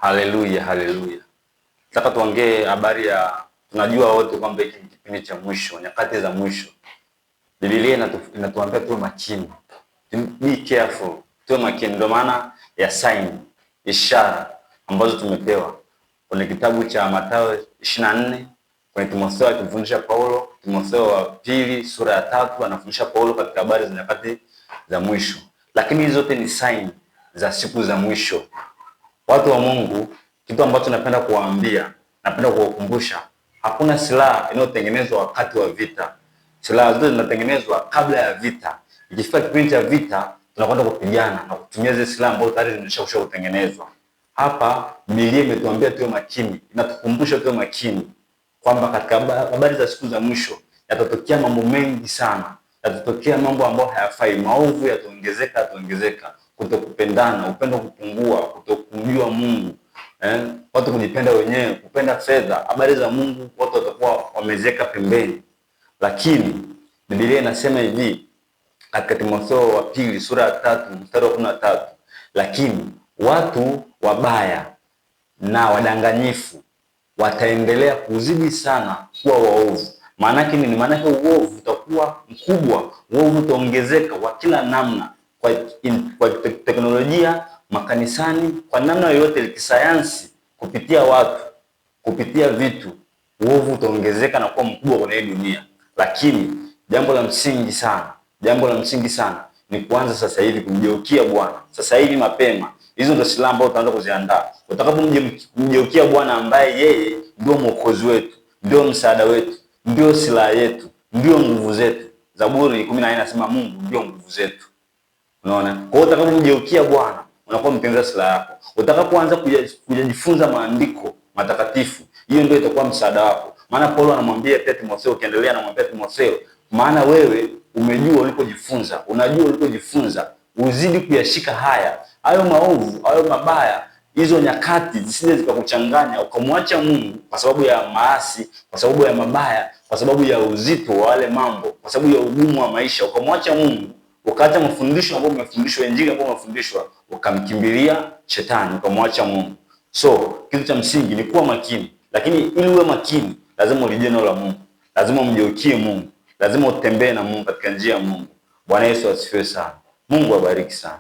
Haleluya, haleluya. Nataka tuongee habari ya, tunajua wote kwamba hiki ni kipindi cha mwisho, nyakati za mwisho. Biblia inatuambia tuwe makini. Be careful. Tuwe makini, ndio maana ya sign, ishara ambazo tumepewa kwenye kitabu cha Mathayo 24, kwenye Timotheo akimfundisha Paulo, Timotheo wa pili sura ya 3 anafundisha Paulo katika habari za nyakati za mwisho. Lakini hizo zote ni sign za siku za mwisho. Watu wa Mungu, kitu ambacho napenda kuwaambia, napenda kuwakumbusha, hakuna silaha inayotengenezwa wakati wa vita. Silaha zote zinatengenezwa kabla ya vita. Ikifika kipindi cha vita, tunakwenda kupigana na kutumia zile silaha ambazo tayari zimeshakwisha kutengenezwa. Hapa Biblia imetuambia tuwe makini, inatukumbusha tuwe makini kwamba katika habari za siku za mwisho yatatokea mambo mengi sana. Yatatokea mambo ambayo hayafai, maovu yataongezeka, kutokupendana, upendo kupungua, kutokumjua Mungu, watu kujipenda wenyewe, kupenda fedha, habari za Mungu watu watakuwa wamezeka pembeni. Lakini Biblia inasema hivi katika Timotheo wa pili sura ya 3 mstari wa 13, lakini watu wabaya na wadanganyifu wataendelea kuzidi sana kuwa waovu. Maana yake nini? Maana yake uovu utakuwa mkubwa, uovu utaongezeka kwa kila namna, kwa teknolojia, makanisani, kwa namna yoyote, kisayansi, kupitia watu, kupitia vitu, uovu utaongezeka na kuwa mkubwa kwenye dunia. Lakini jambo la msingi sana ni kuanza sasa hivi kumgeukia Bwana. Sasa hivi mapema. Hizo ndio silaha ambazo utaanza kuziandaa. Utakapomgeukia Bwana ambaye yeye ndio mwokozi wetu, ndio msaada wetu, ndio silaha yetu, ndio nguvu zetu. Zaburi 14 inasema Mungu ndio nguvu zetu. Unaona? Kwa hiyo utakapomgeukia Bwana, unakuwa mtengeneza silaha yako. Utakapoanza kujifunza maandiko matakatifu, hiyo ndio itakuwa msaada wako. Maana Paulo anamwambia Timotheo, ukiendelea anamwambia Timotheo, maana wewe umejua ulipojifunza, unajua ulipojifunza, uzidi kuyashika hayo maovu, hayo mabaya, hizo nyakati zisije zikakuchanganya ukamwacha Mungu kwa sababu ya maasi, kwa sababu ya mabaya, kwa sababu ya uzito wa wale mambo, kwa sababu ya ugumu wa maisha, ukamwacha Mungu, ukaacha mafundisho ambayo umefundishwa, injili ambayo umefundishwa, ukamkimbilia shetani, ukamwacha Mungu. So, kitu cha msingi ni kuwa makini. Lakini ili uwe makini, lazima ulijue neno la Mungu. Lazima umgeukie Mungu. Lazima utembee na Mungu katika njia ya Mungu. Bwana Yesu asifiwe sana. Mungu abariki sana.